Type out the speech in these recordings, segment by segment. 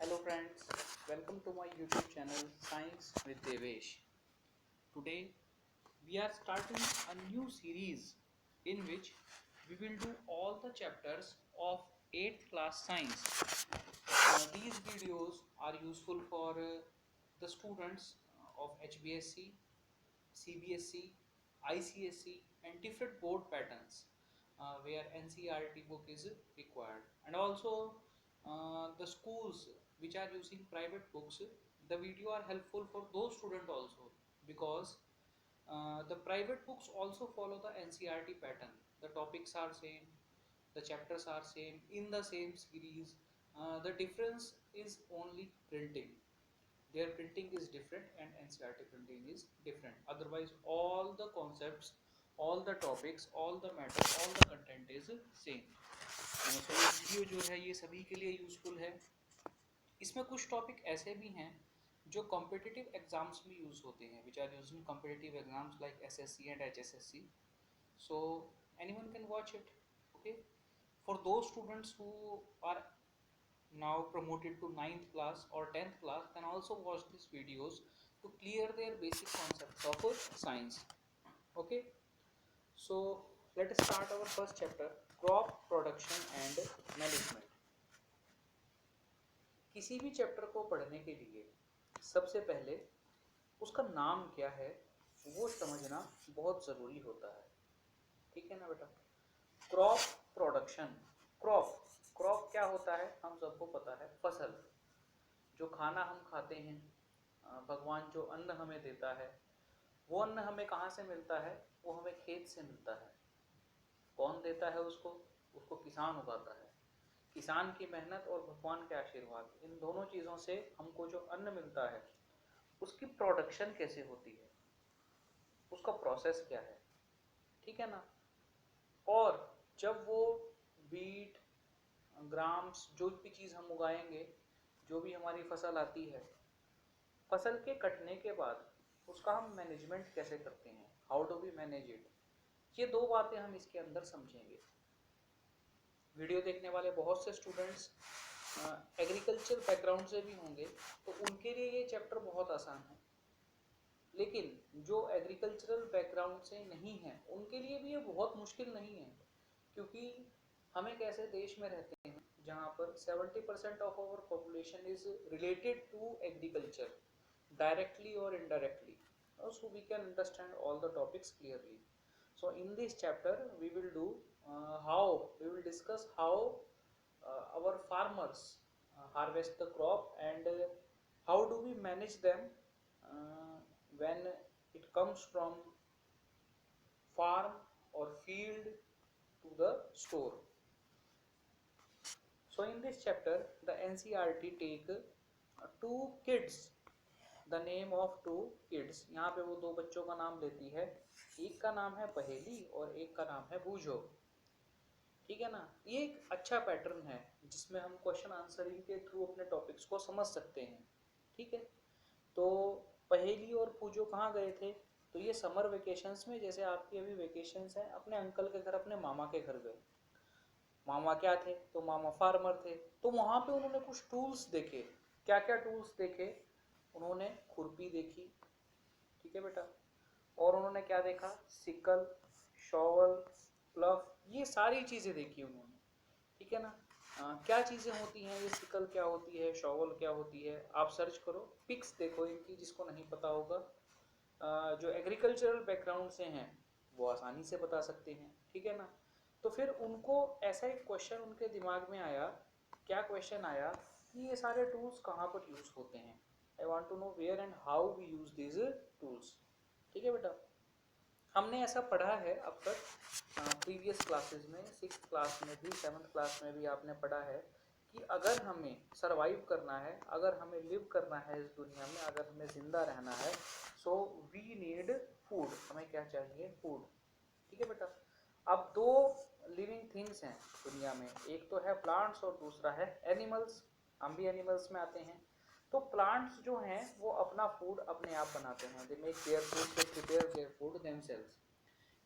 Hello friends, welcome to my YouTube channel Science with Devesh. Today we are starting a new series in which we will do all the chapters of 8th class science. These videos are useful for the students of HBSC, CBSC, ICSC and different board patterns where NCERT book is required, and also the schools which are using private books. The video are helpful for those students also because the private books also follow the NCERT pattern. The topics are same, the chapters are same in the same series. The difference is only printing. Their printing is different and NCERT printing is different. Otherwise all the concepts, all the topics, all the matter, all the content is same. So ये video जो है ये सभी के लिए useful है. इसमें कुछ टॉपिक ऐसे भी हैं जो कॉम्पिटिटिव एग्जाम्स में यूज होते हैं, which are used in competitive exams like SSC and HSSC. So anyone can watch it. Okay, for those students who are now promoted to 9th class or 10th class can also watch these videos to clear their basic concepts of science. Okay, so let us start our first chapter, crop production and management. किसी भी chapter को पढ़ने के लिए सबसे पहले उसका नाम क्या है वो समझना बहुत ज़रूरी होता है. ठीक है ना बेटा. Crop production. क्रॉप क्या होता है हम सबको पता है, फसल. जो खाना हम खाते हैं, भगवान जो अन्न हमें देता है, वो अन्न हमें कहाँ से मिलता है? वो हमें खेत से मिलता है. कौन देता है उसको? उसको किसान उगाता है. किसान की मेहनत और भगवान के आशीर्वाद, इन दोनों चीज़ों से हमको जो अन्न मिलता है उसकी प्रोडक्शन कैसे होती है, उसका प्रोसेस क्या है. ठीक है ना. और जब वो बीट, ग्राम्स, जो भी चीज़ हम उगाएंगे, जो भी हमारी फसल आती है, फसल के कटने के बाद उसका हम मैनेजमेंट कैसे करते हैं, how do we manage it, ये दो बातें हम इसके अंदर समझेंगे. वीडियो देखने वाले बहुत से स्टूडेंट्स एग्रीकल्चर बैकग्राउंड से भी होंगे तो उनके लिए ये चैप्टर बहुत आसान है. लेकिन जो एग्रीकल्चरल बैकग्राउंड से नहीं है उनके लिए भी ये बहुत मुश्किल नहीं है, क्योंकि हम एक ऐसे देश में रहते हैं जहाँ पर 70% of our population is related to agriculture, directly or indirectly. So we can understand all the topics clearly. So in this chapter we will do we will discuss how our farmers harvest the crop and how do we manage them when it comes from farm or field to the store. So in this chapter the NCERT take two kids, the name of two kids. यहाँ पे वो दो बच्चों का नाम लेती है. एक का नाम है पहेली और एक का नाम है बूझो. ठीक है ना. ये एक अच्छा पैटर्न है जिसमें हम क्वेश्चन आंसरिंग के थ्रू अपने टॉपिक्स को समझ सकते हैं. ठीक है. तो पहेली और बूझो कहाँ गए थे? तो ये समर वेकेशंस में, जैसे आपकी अभी वेकेशंस हैं, अपने अंकल के घर, अपने मामा के घर गए. मामा क्या थे? तो मामा फार्मर थे. तो वहाँ पे उन्होंने कुछ टूल्स देखे. क्या क्या टूल्स देखे? उन्होंने खुरपी देखी. ठीक है बेटा. और उन्होंने क्या देखा? सिकल, शॉवल, प्लफ, ये सारी चीज़ें देखी उन्होंने. ठीक है ना. क्या चीज़ें होती हैं ये? सिकल क्या होती है, शॉवल क्या होती है, आप सर्च करो, पिक्स देखो इनकी, जिसको नहीं पता होगा. जो एग्रीकल्चरल बैकग्राउंड से हैं वो आसानी से बता सकते हैं. ठीक है ना. तो फिर उनको ऐसा एक क्वेश्चन उनके दिमाग में आया. क्या क्वेश्चन आया कि ये सारे टूल्स कहाँ पर यूज़ होते हैं. I want to know where and how we use these tools. ठीक है बेटा. हमने ऐसा पढ़ा है अब तक प्रीवियस क्लासेस में, 6th क्लास में भी, 7th क्लास में भी आपने पढ़ा है कि अगर हमें सरवाइव करना है, अगर हमें लिव करना है इस दुनिया में, अगर हमें ज़िंदा रहना है, सो वी नीड फूड. हमें क्या चाहिए? फूड. ठीक है बेटा. अब दो लिविंग थिंग्स हैं दुनिया में, एक तो है प्लांट्स और दूसरा है एनिमल्स. हम भी एनिमल्स में आते हैं. तो प्लांट्स जो हैं वो अपना फूड अपने आप बनाते हैं. They make their food, they prepare their food themselves.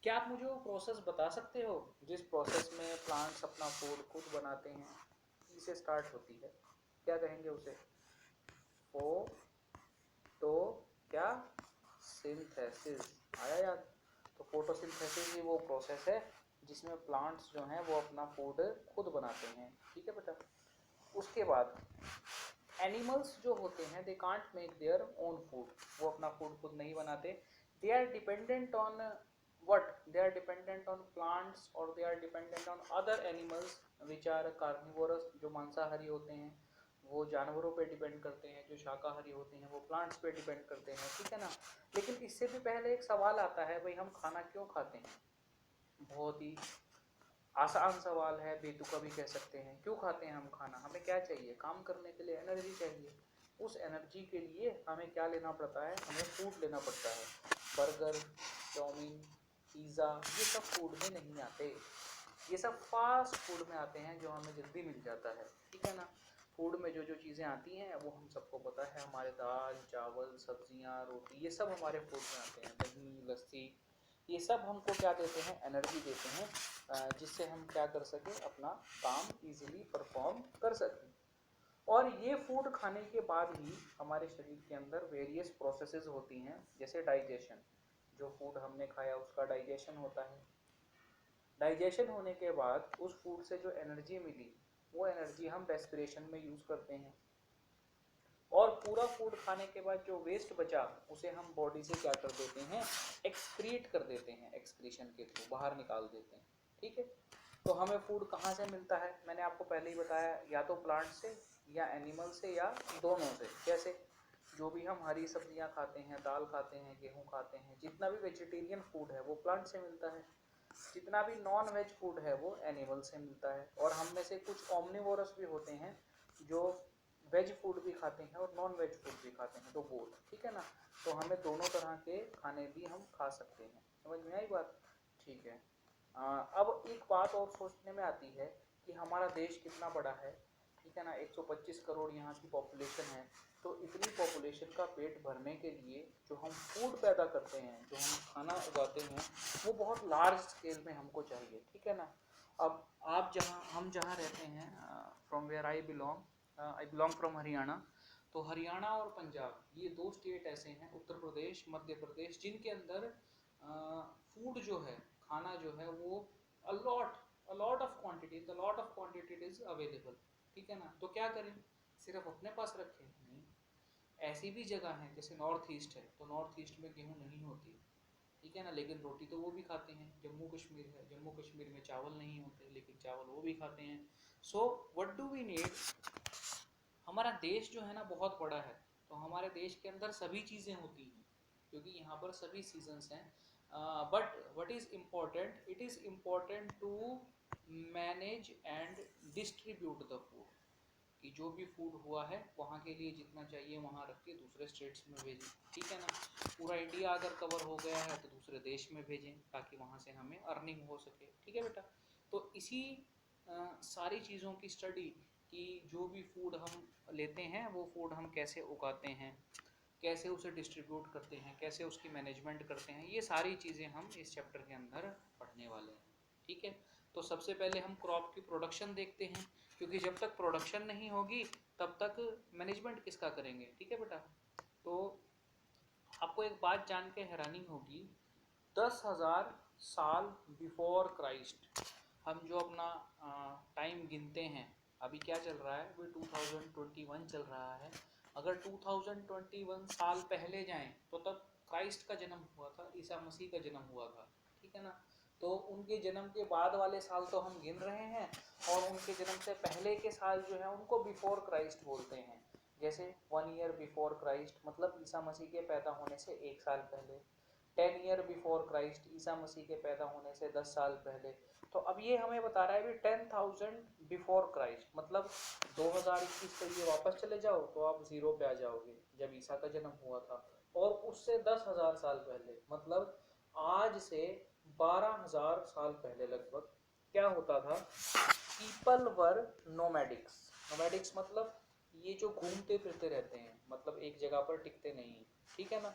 क्या आप मुझे वो प्रोसेस बता सकते हो जिस प्रोसेस में प्लांट्स अपना फूड खुद बनाते हैं? इसे स्टार्ट होती है. क्या कहेंगे उसे? फोटो क्या सिंथेसिस, आया याद? तो फोटोसिंथेसिस ही वो प्रोसेस है जिसमें प्लांट्स जो हैं वो अपना फूड खुद बनाते हैं, ठीक है बेटा। उसके बाद एनिमल्स जो होते हैं they can't make their own food, वो अपना फूड खुद नहीं बनाते। They are dependent on what? They are dependent on plants or they are dependent on other animals which are carnivorous, जो मांसाहारी होते हैं वो जानवरों पे डिपेंड करते हैं, जो शाकाहारी होते हैं वो प्लांट्स पे डिपेंड करते हैं, ठीक है ना। लेकिन इससे भी पहले एक सवाल आता है, भाई हम खाना क्यों खाते हैं? बहुत ही आसान सवाल है, बेतुका भी कह सकते हैं। क्यों खाते हैं हम खाना? हमें क्या चाहिए? काम करने के लिए एनर्जी चाहिए। उस एनर्जी के लिए हमें क्या लेना पड़ता है? हमें फूड लेना पड़ता है। बर्गर, चाउमीन, पिज़्ज़ा, ये सब फूड में नहीं आते, ये सब फास्ट फूड में आते हैं जो हमें जल्दी मिल जाता है, ठीक है ना। फूड में जो जो चीज़ें आती हैं वो हम सबको पता है, हमारे दाल चावल सब्जियां रोटी ये सब हमारे फूड में आते हैं, दही लस्सी, ये सब हमको क्या देते हैं? एनर्जी देते हैं, जिससे हम क्या कर सकें? अपना काम इजीली परफॉर्म कर सकें। और ये फूड खाने के बाद ही हमारे शरीर के अंदर वेरियस प्रोसेसेस होती हैं, जैसे डाइजेशन। जो फूड हमने खाया उसका डाइजेशन होता है। डाइजेशन होने के बाद उस फूड से जो एनर्जी मिली वो एनर्जी हम रेस्पिरेशन में यूज़ करते हैं। और पूरा फूड खाने के बाद जो वेस्ट बचा उसे हम बॉडी से क्या कर देते हैं? एक्सक्रीट कर देते हैं, एक्सक्रीशन के थ्रू बाहर निकाल देते हैं, ठीक है। तो हमें फूड कहाँ से मिलता है? मैंने आपको पहले ही बताया, या तो प्लांट से या एनिमल से या दोनों से। कैसे? जो भी हम हरी सब्जियां खाते हैं, दाल खाते हैं, गेहूं खाते हैं, जितना भी वेजिटेरियन फूड है वो प्लांट से मिलता है। जितना भी नॉन वेज फूड है वो एनिमल से मिलता है। और हम में से कुछ ओमनिवोरस भी होते हैं जो वेज फूड भी खाते हैं और नॉन वेज फूड भी खाते हैं, तो बोथ, ठीक है ना। तो हमें दोनों तरह के खाने भी हम खा सकते हैं। समझ में आई बात? ठीक है। अब एक बात और सोचने में आती है कि हमारा देश कितना बड़ा है, ठीक है ना। 125 करोड़ यहाँ की पॉपुलेशन है। तो इतनी पॉपुलेशन का पेट भरने के लिए जो हम फूड पैदा करते हैं, जो हम खाना उगाते हैं, वो बहुत लार्ज स्केल में हमको चाहिए, ठीक है ना। अब आप हम जहाँ रहते हैं, from where I belong from Haryana. तो हरियाणा और पंजाब ये दो स्टेट ऐसे हैं, उत्तर प्रदेश मध्य प्रदेश, जिनके अंदर फूड जो है, खाना जो है वो a lot of quantity is available, ठीक है ना। तो क्या करें? सिर्फ अपने पास रखें? नहीं, ऐसी भी जगह हैं जैसे नॉर्थ ईस्ट है, तो नॉर्थ ईस्ट में गेहूँ नहीं होती, ठीक है ना, लेकिन रोटी तो वो भी खाते हैं। जम्मू कश्मीर है, जम्मू कश्मीर में चावल नहीं होते लेकिन चावल वो भी खाते हैं। So what do we need? हमारा देश जो है ना बहुत बड़ा है, तो हमारे देश के अंदर सभी चीज़ें होती हैं क्योंकि यहाँ पर सभी सीजन्स हैं। But what is important? It is important to manage and distribute the food, कि जो भी फूड हुआ है वहाँ के लिए जितना चाहिए वहाँ रख के दूसरे स्टेट्स में भेजें, ठीक है ना। पूरा इंडिया अगर कवर हो गया है तो दूसरे देश में भेजें ताकि वहाँ से हमें अर्निंग हो सके, ठीक है बेटा। तो इसी सारी चीज़ों की स्टडी कि जो भी फूड हम लेते हैं वो फूड हम कैसे उगाते हैं, कैसे उसे डिस्ट्रीब्यूट करते हैं, कैसे उसकी मैनेजमेंट करते हैं, ये सारी चीज़ें हम इस चैप्टर के अंदर पढ़ने वाले हैं, ठीक है। तो सबसे पहले हम क्रॉप की प्रोडक्शन देखते हैं, क्योंकि जब तक प्रोडक्शन नहीं होगी तब तक मैनेजमेंट किसका करेंगे, ठीक है बेटा। तो आपको एक बात जान के हैरानी होगी, 10,000 साल बिफोर क्राइस्ट हम जो अपना टाइम गिनते हैं, अभी क्या चल रहा है? अभी 2021 चल रहा है। अगर 2021 साल पहले जाएं तो तब क्राइस्ट का जन्म हुआ था, ईसा मसीह का जन्म हुआ था, ठीक है ना। तो उनके जन्म के बाद वाले साल तो हम गिन रहे हैं, और उनके जन्म से पहले के साल जो है उनको बिफोर क्राइस्ट बोलते हैं। जैसे 1 ईयर बिफोर क्राइस्ट मतलब ईसा मसीह के पैदा होने से 1 साल पहले। 10 year before Christ Isa Masih के पैदा होने से 10 साल पहले। तो अब ये हमें बता रहा है भी 10,000 बिफोर क्राइस्ट मतलब 2021 के लिए वापस चले जाओ तो आप 0 पे आ जाओगे जब ईसा का जन्म हुआ था। और उससे 10,000 साल पहले मतलब आज से 12,000 साल पहले लगभग क्या होता था? People were नोमैडिक्स। नोमैडिक्स मतलब ये जो घूमते फिरते रहते हैं, मतलब एक जगह पर टिकते नहीं, ठीक है ना।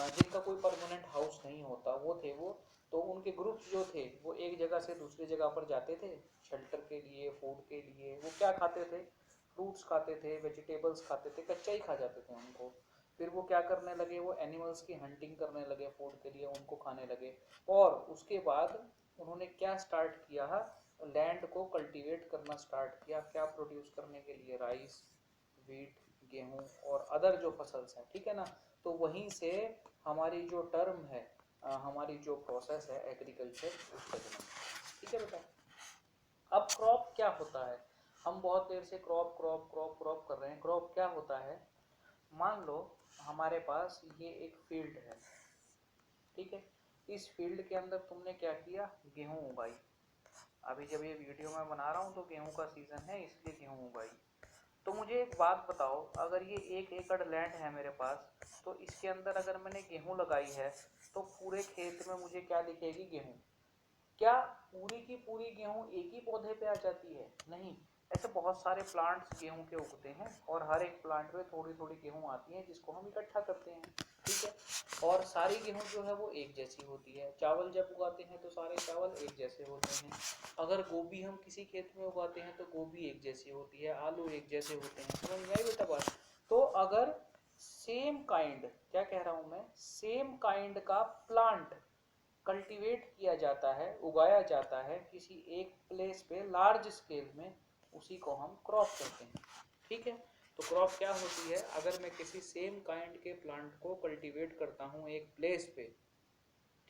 जिनका कोई परमानेंट हाउस नहीं होता वो थे वो। तो उनके ग्रुप्स जो थे वो एक जगह से दूसरी जगह पर जाते थे शेल्टर के लिए, फूड के लिए। वो क्या खाते थे? फ्रूट्स खाते थे, वेजिटेबल्स खाते थे, कच्चा ही खा जाते थे उनको। फिर वो क्या करने लगे, वो एनिमल्स की हंटिंग करने लगे फूड के लिए, उनको खाने लगे। और उसके बाद उन्होंने क्या स्टार्ट किया, लैंड को कल्टीवेट करना स्टार्ट किया, क्या प्रोड्यूस करने के लिए, राइस, वीट, गेहूं और अदर जो फसल्स हैं, ठीक है ना। तो वहीं से हमारी जो टर्म है, हमारी जो प्रोसेस है एग्रीकल्चर, उसका जन्म, ठीक है बेटा। अब क्रॉप क्या होता है, हम बहुत देर से क्रॉप क्रॉप क्रॉप क्रॉप कर रहे हैं। क्रॉप क्या होता है, मान लो हमारे पास ये एक फील्ड है, ठीक है। इस फील्ड के अंदर तुमने क्या किया, गेहूं उगाई। अभी जब ये वीडियो मैं बना रहा हूँ तो गेहूं का सीजन है, इसलिए गेहूं उगाई। तो मुझे एक बात बताओ, अगर ये 1 एकड़ लैंड है मेरे पास, तो इसके अंदर अगर मैंने गेहूं लगाई है, तो पूरे खेत में मुझे क्या दिखेगी, गेहूं। क्या पूरी की पूरी गेहूं एक ही पौधे पे आ जाती है, नहीं। ऐसे बहुत सारे प्लांट्स गेहूं के उगते हैं और हर एक प्लांट में थोड़ी थोड़ी गेहूं आती है, जिसको हम इकट्ठा करते हैं, ठीक है। और सारी गेहूं जो है वो एक जैसी होती है। चावल जब उगाते हैं तो सारे चावल एक जैसे होते हैं। अगर गोभी हम किसी खेत में उगाते हैं तो गोभी एक जैसी होती है, आलू एक जैसे होते हैं। समझ में आई बेटा बात। तो अगर सेम काइंड, क्या कह रहा हूं मैं, सेम काइंड का प्लांट कल्टीवेट किया जाता है, उगाया जाता है किसी एक प्लेस पे लार्ज स्केल में, उसी को हम क्रॉप कहते हैं, ठीक है। तो क्रॉप क्या होती है, अगर मैं किसी सेम काइंड के प्लांट को कल्टीवेट करता हूँ एक प्लेस पे,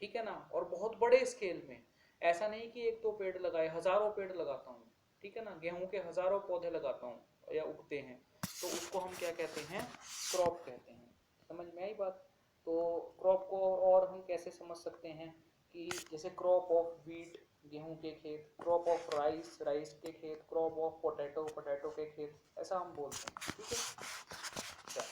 ठीक है ना, और बहुत बड़े स्केल में, ऐसा नहीं कि एक दो पेड़ लगाए, हजारों पेड़ लगाता हूँ, ठीक है ना, गेहूं के हजारों पौधे लगाता हूँ या उगते हैं, तो उसको हम क्या कहते हैं, क्रॉप कहते हैं। समझ में आई बात। तो क्रॉप को और हम कैसे समझ सकते हैं, कि जैसे क्रॉप ऑफ वीट, गेहूं के खेत, क्रॉप ऑफ राइस, राइस के खेत, क्रॉप ऑफ पोटैटो, पोटैटो के खेत, ऐसा हम बोलते हैं, ठीक है।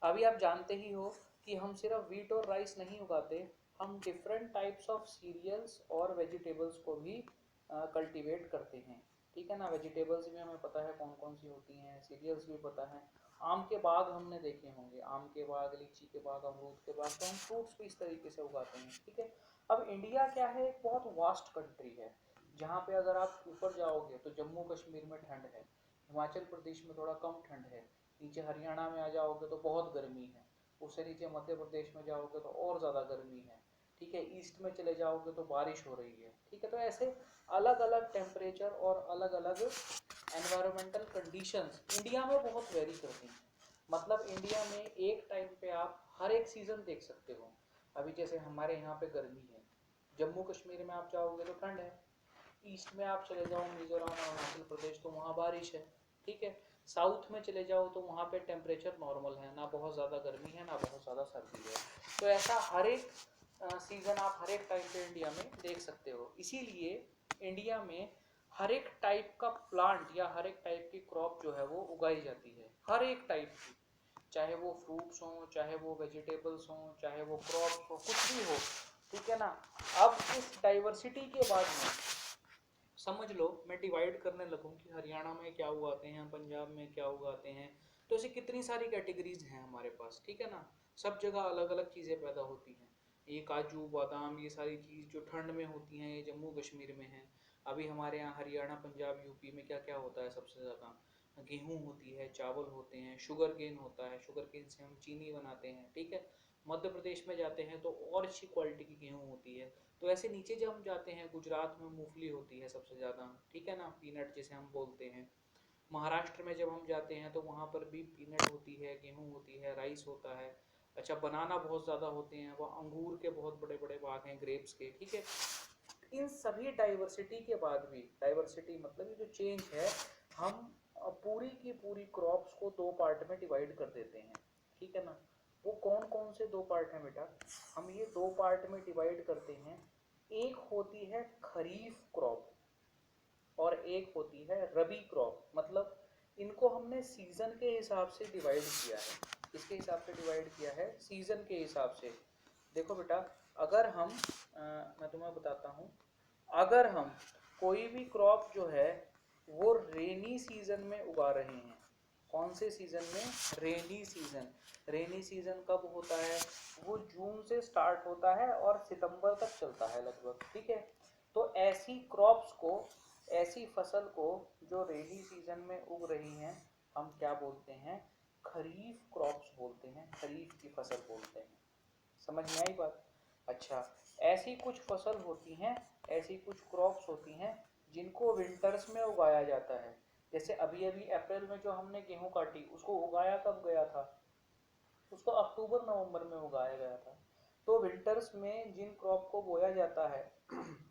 अभी आप जानते ही हो कि हम सिर्फ वीट और राइस नहीं उगाते, हम डिफरेंट टाइप्स ऑफ सीरियल्स और वेजिटेबल्स को भी कल्टीवेट करते हैं, ठीक है ना। वेजिटेबल्स भी हमें पता है कौन कौन सी होती हैं, सीरियल्स भी पता है। आम के बाग हमने देखे होंगे, आम के बाग, लीची के बाग, अमरूद के बाग, तो हम फ्रूट्स भी इस तरीके से उगाते हैं, ठीक है। अब इंडिया क्या है, एक बहुत वास्ट कंट्री है, जहाँ पे अगर आप ऊपर जाओगे तो जम्मू कश्मीर में ठंड है, हिमाचल प्रदेश में थोड़ा कम ठंड है, नीचे हरियाणा में आ जाओगे तो बहुत गर्मी है, उससे नीचे मध्य प्रदेश में जाओगे तो और ज़्यादा गर्मी है, ठीक है। ईस्ट में चले जाओगे तो बारिश हो रही है, ठीक है। तो ऐसे अलग अलग टेम्परेचर और अलग अलग एनवायरमेंटल कंडीशंस इंडिया में बहुत वेरी करती हैं। मतलब इंडिया में एक टाइम पे आप हर एक सीज़न देख सकते हो। अभी जैसे हमारे यहाँ पे गर्मी है, जम्मू कश्मीर में आप जाओगे तो ठंड है, ईस्ट में आप चले जाओ मिजोरम और अरुणाचल प्रदेश तो वहाँ बारिश है, ठीक है। साउथ में चले जाओ तो वहाँ पे टेम्परेचर नॉर्मल है, ना बहुत ज़्यादा गर्मी है ना बहुत ज़्यादा सर्दी है। तो ऐसा हर एक सीज़न आप हर एक टाइम पे इंडिया में देख सकते हो। इसीलिए इंडिया में हर एक टाइप का प्लांट या हर एक टाइप की क्रॉप जो है वो उगाई जाती है, हर एक टाइप की, चाहे वो फ्रूट्स हों, चाहे वो वेजिटेबल्स हों, चाहे वो क्रॉप्स हो, कुछ भी हो, ठीक है ना। अब इस डाइवर्सिटी के बाद में समझ लो मैं डिवाइड करने लगूँ कि हरियाणा में क्या उगाते हैं, पंजाब में क्या उगाते हैं, तो ऐसी कितनी सारी कैटेगरीज हैं हमारे पास, ठीक है ना। सब जगह अलग अलग चीज़ें पैदा होती हैं। ये काजू बादाम, ये सारी चीज़ जो ठंड में होती हैं, ये जम्मू कश्मीर में है। अभी हमारे यहाँ हरियाणा पंजाब यूपी में क्या क्या होता है, सबसे ज़्यादा गेहूँ होती है, चावल होते हैं, शुगर केन होता है, शुगर केन से हम चीनी बनाते हैं, ठीक है। मध्य प्रदेश में जाते हैं तो और अच्छी क्वालिटी की गेहूँ होती है। तो ऐसे नीचे जब हम जाते हैं, गुजरात में मूंगफली होती है सबसे ज़्यादा, ठीक है ना, पीनट जिसे हम बोलते हैं। महाराष्ट्र में जब हम जाते हैं तो वहाँ पर भी पीनट होती है, गेहूँ होती है, राइस होता है। अच्छा, बनाना बहुत ज़्यादा होते हैं, वह अंगूर के बहुत बड़े बड़े बाग हैं, ग्रेप्स के, ठीक है। इन सभी डाइवर्सिटी के बाद भी, डाइवर्सिटी मतलब ये जो चेंज है, हम पूरी की पूरी क्रॉप्स को दो पार्ट में डिवाइड कर देते हैं, ठीक है ना। वो कौन कौन से दो पार्ट हैं बेटा, हम ये दो पार्ट में डिवाइड करते हैं। एक होती है खरीफ क्रॉप और एक होती है रबी क्रॉप। मतलब इनको हमने सीजन के हिसाब से डिवाइड किया है, इसके हिसाब से डिवाइड किया है, सीजन के हिसाब से। देखो बेटा, अगर हम मैं तुम्हें बताता हूँ, अगर हम कोई भी क्रॉप जो है वो रेनी सीजन में उगा रहे हैं, कौन से सीजन में, रेनी सीजन। रेनी सीजन कब होता है, वो जून से स्टार्ट होता है और सितंबर तक चलता है लगभग, ठीक है। तो ऐसी क्रॉप्स को, ऐसी फसल को जो रेनी सीजन में उग रही हैं, हम क्या बोलते हैं, खरीफ क्रॉप्स बोलते हैं, खरीफ की फसल बोलते हैं। समझ में आई बात? अच्छा, ऐसी कुछ फसल होती हैं, ऐसी कुछ क्रॉप्स होती हैं जिनको विंटर्स में उगाया जाता है। जैसे अभी अभी अप्रैल में जो हमने गेहूं काटी, उसको उगाया कब गया था? उसको अक्टूबर नवंबर में उगाया गया था। तो विंटर्स में जिन क्रॉप को बोया जाता है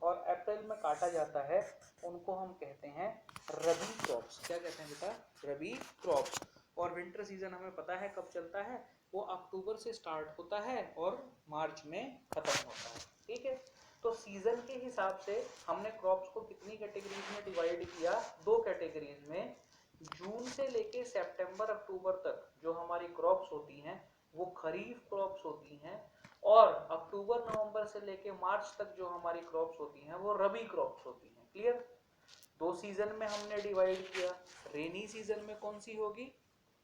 और अप्रैल में काटा जाता है, उनको हम कहते हैं रबी क्रॉप्स। क्या कहते हैं बेटा? रबी क्रॉप्स। और विंटर सीजन हमें पता है कब चलता है, वो अक्टूबर से स्टार्ट होता है और मार्च में खत्म होता है। ठीक है, तो सीजन के हिसाब से हमने क्रॉप्स को कितनी कैटेगरीज में डिवाइड किया? दो कैटेगरीज में। जून से लेके सितंबर अक्टूबर तक जो हमारी क्रॉप्स होती हैं वो खरीफ क्रॉप्स होती हैं, और अक्टूबर नवंबर से लेके मार्च तक जो हमारी क्रॉप्स होती हैं वो रबी क्रॉप्स होती हैं। क्लियर? दो सीजन में हमने डिवाइड किया। रेनी सीजन में कौन सी होगी?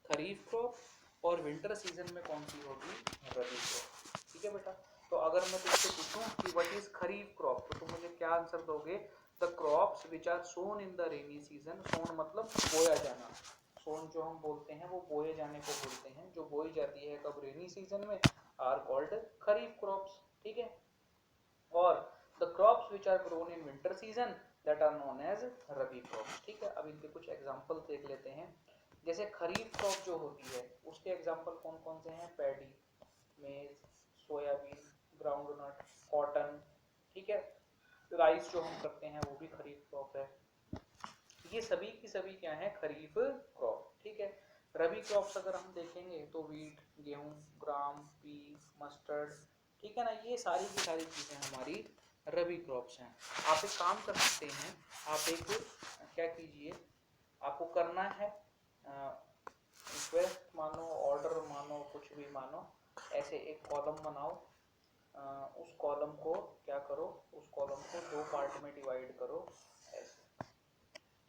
खरीफ क्रॉप। और विंटर सीजन में कौन सी होगी? रबी क्रॉप। ठीक है बेटा? तो अगर मैं तुमसे पूछूं कि व्हाट इज खरीफ क्रॉप, तो तुम मुझे क्या आंसर दोगे? The crops which are sown in the rainy season. Sown मतलब बोया जाना। सोन जो हम बोलते हैं वो बोए जाने को बोलते हैं, जो बोई जाती है कब? रेनी सीजन में, आर कॉल्ड खरीफ क्रॉप्स। ठीक है? और the crops which are grown in winter season that are known as rabi crops. ठीक है, अब इनके कुछ एग्जांपल देख लेते हैं। जैसे खरीफ क्रॉप जो होती है उसके एग्जांपल कौन कौन से हैं? पैडी, मेज, सोयाबीन, ग्राउंडनट, कॉटन। ठीक है, राइस जो हम करते हैं वो भी खरीफ क्रॉप है। ये सभी की सभी क्या है? खरीफ क्रॉप। ठीक है, रबी क्रॉप्स अगर हम देखेंगे तो वीट, गेहूं, ग्राम, पी, मस्टर्ड, ठीक है ना, ये सारी की सारी चीजें हमारी रबी क्रॉप्स हैं। आप एक काम कर सकते हैं, आप एक क्या कीजिए, आपको करना है रिक्वेस्ट मानो, ऑर्डर मानो, कुछ भी मानो, ऐसे एक कॉलम बनाओ। उस कॉलम को क्या करो, उस कॉलम को दो पार्ट में डिवाइड करो ऐसे।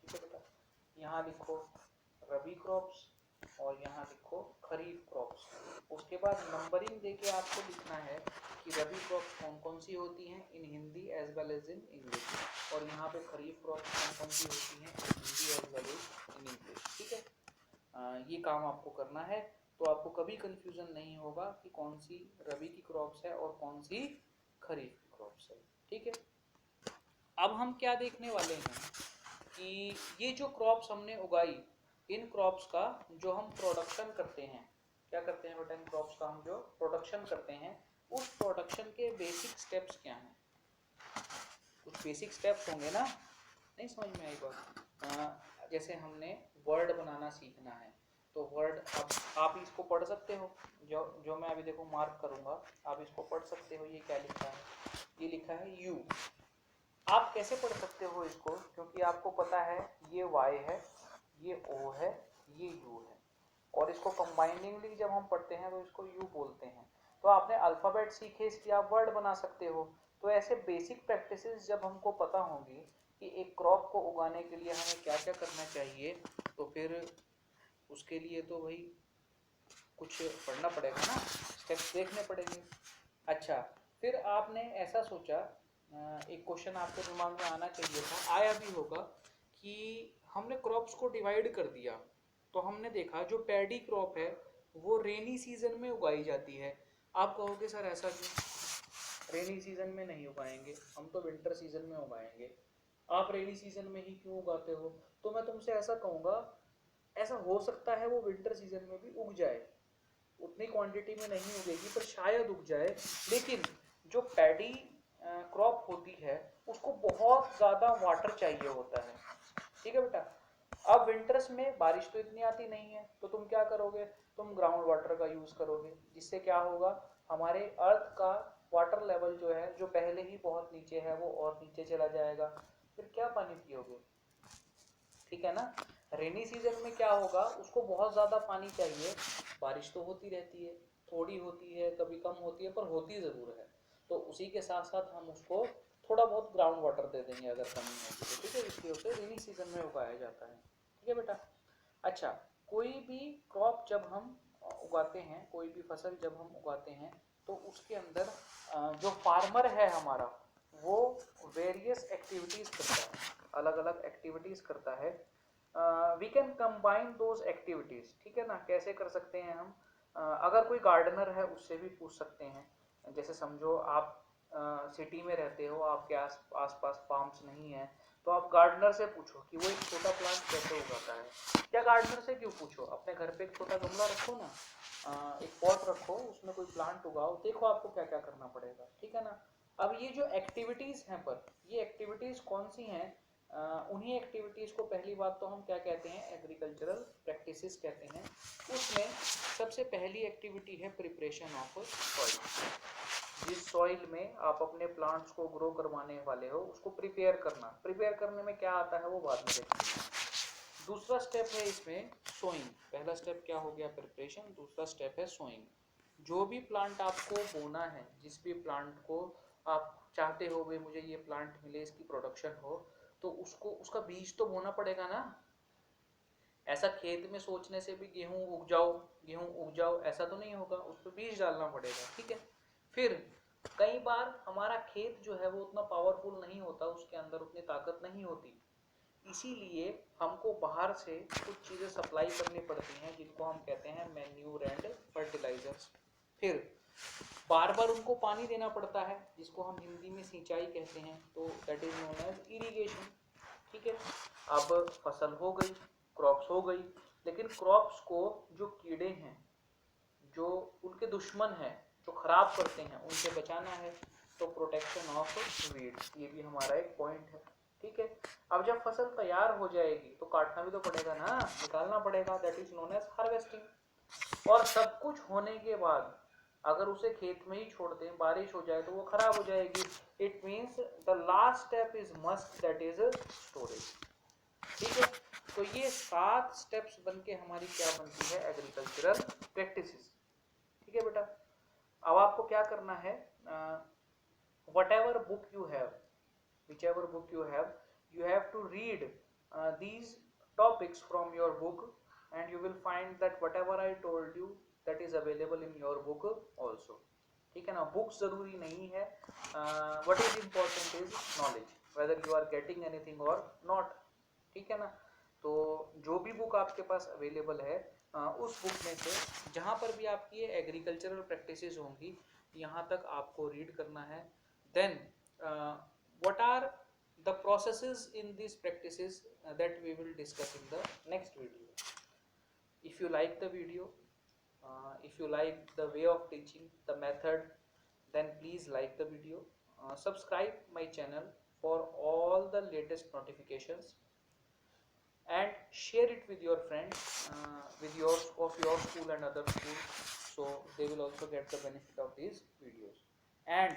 ठीक है बेटा? यहाँ लिखो रबी क्रॉप्स और यहाँ लिखो खरीफ क्रॉप्स। उसके बाद नंबरिंग देके आपको लिखना है कि रबी क्रॉप्स कौन कौन सी होती हैं in Hindi as well as in English, और यहाँ पे खरीफ क्रॉप्स कौन कौन सी होती हैं in Hindi as well as in English. ठीक है, ये काम आपको करना है, तो आपको कभी कंफ्यूजन नहीं होगा कि कौन सी रबी की क्रॉप्स है और कौन सी खरीफ की क्रॉप्स है। ठीक है, अब हम क्या देखने वाले हैं कि ये जो क्रॉप्स हमने उगाई, इन क्रॉप्स का जो हम प्रोडक्शन करते हैं, क्या करते हैं बेटा? इन क्रॉप्स का हम जो प्रोडक्शन करते हैं, उस प्रोडक्शन के बेसिक स्टेप्स क्या हैं? कुछ बेसिक स्टेप्स होंगे ना? नहीं समझ में आई बात? जैसे हमने वर्ड बनाना सीखना है, तो वर्ड आप इसको पढ़ सकते हो, जो मैं अभी देखो मार्क करूंगा, आप इसको पढ़ सकते हो। ये क्या लिखा है? ये लिखा है यू। आप कैसे पढ़ सकते हो इसको? क्योंकि आपको पता है ये y है, ये o है, ये u है, और इसको कंबाइनिंगली जब हम पढ़ते हैं तो इसको u बोलते हैं। तो आपने अल्फाबेट सीखे, इसलिए आप वर्ड बना सकते हो। तो ऐसे बेसिक प्रैक्टिसेस जब हमको पता होंगी कि एक क्रॉप को उगाने के लिए हमें क्या क्या करना चाहिए, तो फिर उसके लिए तो भाई कुछ पढ़ना पड़ेगा ना, स्टेप्स देखने पड़ेंगे। अच्छा, फिर आपने ऐसा सोचा, एक क्वेश्चन आपके दिमाग में आना चाहिए था, आया भी होगा, कि हमने क्रॉप्स को डिवाइड कर दिया, तो हमने देखा जो पैडी क्रॉप है वो रेनी सीजन में उगाई जाती है। आप कहोगे सर ऐसा क्यों? रेनी सीजन में नहीं उगाएंगे, हम तो विंटर सीजन में उगाएंगे। आप रेनी सीजन में ही क्यों उगाते हो? तो मैं तुमसे ऐसा कहूँगा, ऐसा हो सकता है वो विंटर सीजन में भी उग जाए, उतनी क्वांटिटी में नहीं उगेगी पर शायद उग जाए, लेकिन जो पैडी क्रॉप होती है उसको बहुत ज़्यादा वाटर चाहिए होता है। ठीक है बेटा? अब विंटर्स में बारिश तो इतनी आती नहीं है, तो तुम क्या करोगे? तुम ग्राउंड वाटर का यूज़ करोगे, जिससे क्या होगा, हमारे अर्थ का वाटर लेवल जो है, जो पहले ही बहुत नीचे है, वो और नीचे चला जाएगा। फिर क्या पानी पियोगे? ठीक है ना? रेनी सीजन में क्या होगा, उसको बहुत ज़्यादा पानी चाहिए, बारिश तो होती रहती है, थोड़ी होती है, कभी कम होती है, पर होती ज़रूर है। तो उसी के साथ साथ हम उसको थोड़ा बहुत ग्राउंड वाटर दे देंगे अगर कमी होगी तो। ठीक है, इसलिए उसे रेनी सीजन में उगाया जाता है। ठीक है बेटा? अच्छा, कोई भी क्रॉप जब हम उगाते हैं, कोई भी फसल जब हम उगाते हैं, तो उसके अंदर जो फार्मर है हमारा, वो वेरियस एक्टिविटीज़ करता है, अलग अलग एक्टिविटीज़ करता है। We can combine those activities, ठीक है ना। कैसे कर सकते हैं हम, अगर कोई गार्डनर है उससे भी पूछ सकते हैं। जैसे समझो आप सिटी में रहते हो, आपके आस पास फार्म्स नहीं है, तो आप गार्डनर से पूछो कि वो एक छोटा प्लांट कैसे उगाता है। या गार्डनर से क्यों पूछो, अपने घर पे एक छोटा गमला रखो ना, एक पॉट रखो, उसमें कोई प्लांट उगाओ, देखो आपको क्या क्या करना पड़ेगा, ठीक है ना। अब ये जो एक्टिविटीज हैं, पर ये एक्टिविटीज कौन सी हैं, उन्हीं एक्टिविटीज को पहली बात तो हम क्या कहते हैं, एग्रीकल्चरल प्रैक्टिसेस कहते हैं। उसमें सबसे पहली एक्टिविटी है प्रिपरेशन ऑफ सॉइल। जिस सॉइल में आप अपने प्लांट्स को ग्रो करवाने वाले हो उसको प्रिपेयर करना। प्रिपेयर करने में क्या आता है वो बाद में देखेंगे। दूसरा स्टेप है इसमें सोइंग। पहला स्टेप क्या हो गया, प्रिपरेशन। दूसरा स्टेप है सोइंग। जो भी प्लांट आपको बोना है, जिस भी प्लांट को आप चाहते हो भाई मुझे ये प्लांट मिले, इसकी प्रोडक्शन हो, तो उसको उसका बीज तो बोना पड़ेगा ना। ऐसा खेत में सोचने से भी गेहूं उग जाओ ऐसा तो नहीं होगा, उस पर बीज डालना पड़ेगा, ठीक है। फिर कई बार हमारा खेत जो है वो उतना पावरफुल नहीं होता, उसके अंदर उतनी ताकत नहीं होती, इसीलिए हमको बाहर से कुछ चीज़ें सप्लाई करनी पड़ती हैं जिनको हम कहते हैं मैन्यूर एंड फर्टिलाइजर्स। फिर बार बार उनको पानी देना पड़ता है, जिसको हम हिंदी में सिंचाई कहते हैं, तो that is known as irrigation, ठीक है। अब फसल हो गई, क्रॉप्स हो गई, लेकिन क्रॉप्स को जो कीड़े हैं, जो उनके दुश्मन हैं, जो खराब करते हैं, उनसे बचाना है, तो प्रोटेक्शन ऑफ वीड्स, ये भी हमारा एक पॉइंट है, ठीक है। अब जब फसल तैयार हो जाएगी तो काटना भी तो पड़ेगा ना, निकालना पड़ेगा, that is known as harvesting. और सब कुछ होने के बाद अगर उसे खेत में ही छोड़ दें, बारिश हो जाए तो वो खराब हो जाएगी। It means the last step is must, that is storage, ठीक है। तो ये 7 स्टेप्स बन के हमारी क्या बनती है, एग्रीकल्चरल प्रैक्टिसेस, ठीक है बेटा। अब आपको क्या करना है, whatever book you have, whichever book you have to read these topics from your book, and you will find that whatever I told you that is available in your book also, ठीक है ना। Books जरूरी नहीं है, what is important is knowledge, whether you are getting anything or not, ठीक है ना। तो जो भी बुक आपके पास अवेलेबल है, उस बुक में से जहाँ पर भी आपकी ये एग्रीकल्चरल प्रैक्टिसेस होंगी, यहाँ तक आपको रीड करना है। Then what are the processes in these practices that we will discuss in the next video. If you like the video, if you like the way of teaching, the method, then please like the video, subscribe my channel for all the latest notifications, and share it with your friends, with your school and other schools, so they will also get the benefit of these videos. And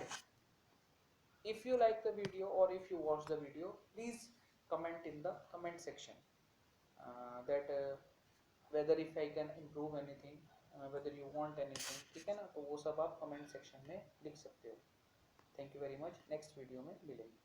if you like the video or if you watch the video, please comment in the comment section, that whether if I can improve anything, whether you want anything, ठीक है ना। तो वो सब आप comment section में लिख सकते हो। Thank you very much, next video में मिलेंगे।